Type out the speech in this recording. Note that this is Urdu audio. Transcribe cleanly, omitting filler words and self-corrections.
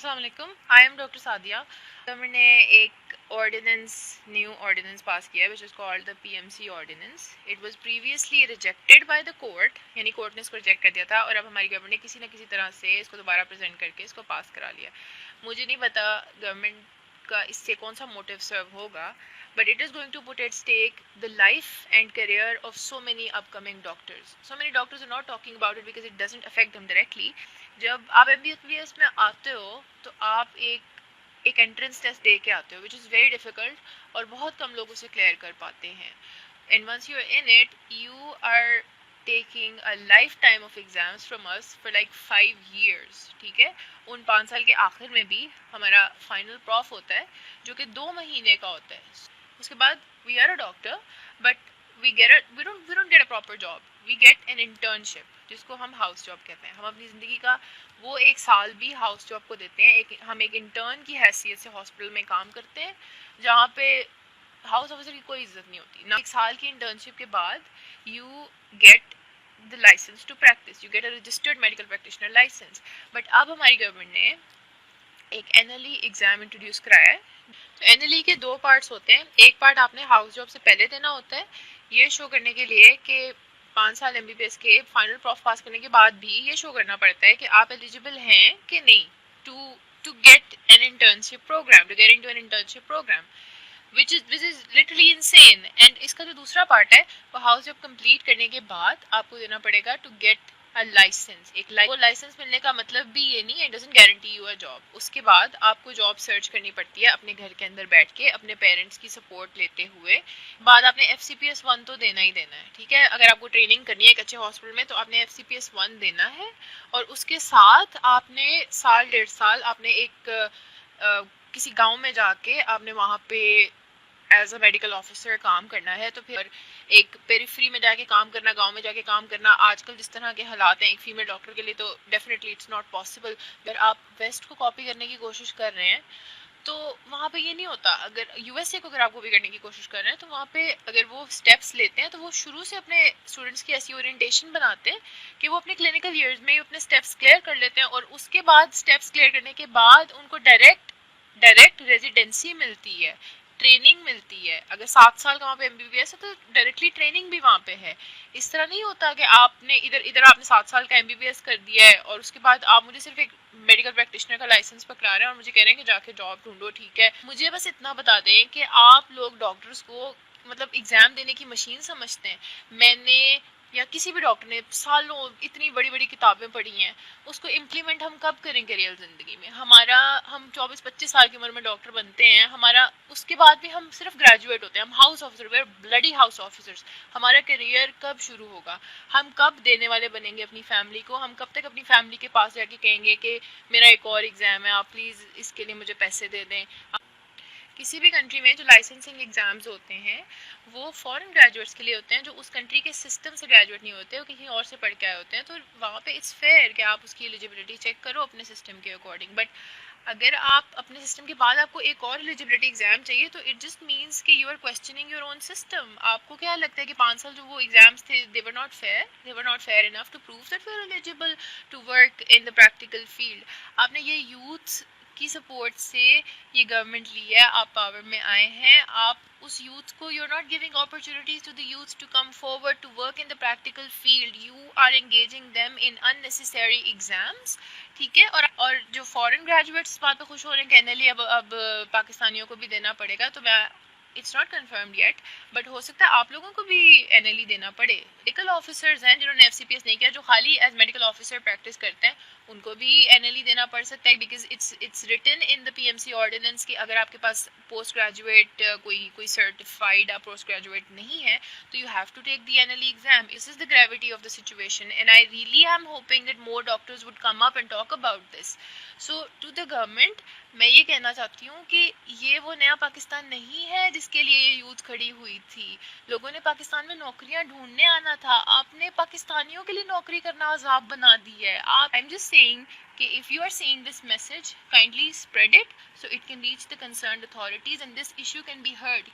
السلام علیکم. I am doctor Sadia. Government نے ایک نیو آرڈیننس پاس کیا ہے which is called the P M C ordinance. It was previously rejected by the court, یعنی کورٹ نے اس کو ریجیکٹ کر دیا تھا, اور اب ہماری گورنمنٹ نے کسی نہ کسی طرح سے اس کو دوبارہ پریزنٹ کر کے اس کو پاس کرا لیا. مجھے نہیں پتا گورنمنٹ کا اس سے کون سا موٹیو سرو ہوگا, but it is going to put at stake the life and career of so many upcoming doctors. So many doctors are not talking about it because it doesn't affect them directly. جب آپ ایم بی بی ایس میں آتے ہو تو آپ ایک انٹرنس ٹیسٹ دے کے آتے ہو which is very difficult, اور بہت کم لوگ اسے کلیئر کر پاتے ہیں. And once you are in it, you are taking a lifetime of exams from us for like 5 years. ٹھیک ہے, ان 5 سال کے آخر میں بھی ہمارا فائنل پروف ہوتا ہے جو کہ 2 مہینے کا ہوتا ہے. اس کے بعد we are a doctor but we don't get a proper job. We get an internship جس کو ہم ہاؤس جاب کہتے ہیں. ہم اپنی زندگی کا وہ 1 سال بھی ہاؤس جاب کو دیتے ہیں. ہم ایک انٹرن کی حیثیت سے ہاسپٹل میں کام کرتے ہیں جہاں پہ ہاؤس آفیسر کی کوئی عزت نہیں ہوتی. 1 سال کی انٹرنشپ کے بعد you get the license to practice. You get a registered medical practitioner license. But اب ہماری گورنمنٹ نے ایک N L E exam introduce کرایا ہے. تو این ایل ای کے 2 پارٹس ہوتے ہیں. ایک پارٹ آپ نے ہاؤس جاب سے پہلے دینا ہوتا ہے, یہ شو کرنے کے لیے کہ 5 سال ایم بی بی ایس کے فائنل پروف پاس کرنے کے بعد بھی یہ شو کرنا پڑتا ہے کہ آپ ایلیجیبل ہیں کہ نہیں to get an internship programme, to get into an internship programme, which is literally insane. And اس کا جو دوسرا پارٹ ہے وہ ہاؤس جاب کمپلیٹ کرنے کے بعد آپ کو دینا پڑے گا ٹو گیٹ a license. وہ لائسنس ملنے کا مطلب بھی یہ نہیں ہے, it doesn't guarantee you a job. اس کے بعد آپ کو جاب سرچ کرنی پڑتی ہے اپنے گھر کے اندر بیٹھ کے اپنے پیرنٹس کی سپورٹ لیتے ہوئے. بعد آپ نے ایف سی پی ایس 1 تو دینا ہی دینا ہے. ٹھیک ہے, اگر آپ کو ٹریننگ کرنی ہے ایک اچھے ہاسپٹل میں تو آپ نے ایف سی پی ایس 1 دینا ہے, اور اس کے ساتھ آپ نے 1.5 سال آپ نے ایک کسی گاؤں میں جا کے آپ نے وہاں پہ ایز اے میڈیکل آفیسر کام کرنا ہے. تو پھر ایک پیریفری میں جا کے کام کرنا, گاؤں میں جا کے کام کرنا, آج کل جس طرح کے حالات ہیں ایک فیمیل ڈاکٹر کے لیے تو ڈیفینیٹلی اٹس ناٹ پاسبل. اگر آپ ویسٹ کو کاپی کرنے کی کوشش کر رہے ہیں تو وہاں پہ یہ نہیں ہوتا. اگر یو ایس اے کو اگر آپ کاپی کرنے کی کوشش کر رہے ہیں تو وہاں پہ اگر وہ اسٹیپس لیتے ہیں تو وہ شروع سے اپنے اسٹوڈنٹس کی ایسی اورینٹیشن بناتے ہیں کہ وہ اپنے کلینکل ایئرز میں اپنے اسٹیپس کلیئر کر لیتے ہیں, اور اس کے بعد اسٹیپس کلیئر کرنے کے بعد ان کو ڈائریکٹ ریزیڈینسی ملتی ہے, ٹریننگ ملتی ہے. اگر 7 سال کا وہاں پہ ایم بی بی ایس ہے تو ڈائریکٹلی ٹریننگ بھی وہاں پہ ہے. اس طرح نہیں ہوتا کہ آپ نے ادھر آپ نے 7 سال کا ایم بی بی ایس کر دیا ہے اور اس کے بعد آپ مجھے صرف ایک میڈیکل پریکٹیشنر کا لائسنس پکڑا رہے ہیں اور مجھے کہہ رہے ہیں کہ جا کے جاب ڈھونڈو. ٹھیک ہے, مجھے بس اتنا بتا دیں کہ آپ لوگ ڈاکٹرس کو مطلب ایگزام دینے کی مشین سمجھتے ہیں. میں نے یا کسی بھی ڈاکٹر نے سالوں اتنی بڑی بڑی کتابیں پڑھی ہیں, اس کو امپلیمنٹ ہم کب کریں گے ریئل زندگی میں؟ ہم 24-25 سال کی عمر میں ڈاکٹر بنتے ہیں, ہمارا اس کے بعد بھی ہم صرف گریجویٹ ہوتے ہیں, ہم house officer, where bloody house officers. ہمارا کیریئر کب شروع ہوگا؟ ہم کب دینے والے بنیں گے اپنی فیملی کو؟ ہم کب تک اپنی فیملی کے پاس جا کے کہیں گے کہ میرا ایک اور ایگزام ہے, آپ پلیز اس کے لیے مجھے پیسے دے دیں؟ کسی بھی کنٹری میں جو لائسنسنگ ایگزامز ہوتے ہیں وہ فارن گریجویٹس کے لیے ہوتے ہیں جو اس کنٹری کے سسٹم سے گریجویٹ نہیں ہوتے, وہ کہیں اور سے پڑھ کے آئے ہوتے ہیں. تو وہاں پہ اٹس فیئر کہ آپ اس کی ایلیجیبلٹی چیک کرو اپنے سسٹم کے اکارڈنگ. بٹ اگر آپ اپنے سسٹم کے بعد آپ کو ایک اور ایلیجیبلٹی ایگزام چاہیے تو اٹ جسٹ مینس کہ you are questioning your own system. آپ کو کیا لگتا ہے کہ 5 سال جو وہ ایگزامس تھے they were not fair enough to prove that we are eligible to work in the practical field. آپ نے یہ یوتھ کی سپورٹ سے یہ گورنمنٹ لی ہے, آپ پاور میں آئے ہیں, آپ اس یوتھ کو you are not giving opportunities to the youth to come forward to work in the practical field, you are engaging them in unnecessary exams. ٹھیک ہے, اور جو فارن گریجویٹس اس بات پہ خوش ہو رہے ہیں کہ این ایل ای اب پاکستانیوں کو بھی دینا پڑے گا, تو میں it's not confirmed yet, but ہو سکتا ہے آپ لوگوں کو بھی این ایل ای دینا پڑے. میڈیکل آفیسرز ہیں جنہوں نے ایف سی پی ایس نہیں کیا, جو خالی ایز میڈیکل آفیسر پریکٹس کرتے ہیں, ان کو بھی این ایل ای دینا پڑ سکتا ہے because it's written in the P M C ordinance کہ اگر آپ کے پاس پوسٹ گریجویٹ کوئی سرٹیفائڈ پوسٹ گریجویٹ نہیں ہے تو you have to take the N L E exam. This is the gravity of the situation and I really am hoping that more doctors would come up and talk about this. So to the government میں یہ کہنا چاہتی ہوں کہ یہ وہ نیا پاکستان نہیں ہے جس کے لیے یہ یوتھ کھڑی ہوئی تھی. لوگوں نے پاکستان میں نوکریاں ڈھونڈنے آنا تھا, آپ نے پاکستانیوں کے لیے نوکری کرنا عذاب بنا دی ہے. I'm just saying کہ if you are seeing this message, kindly spread it so it can reach the concerned authorities and this issue can be heard.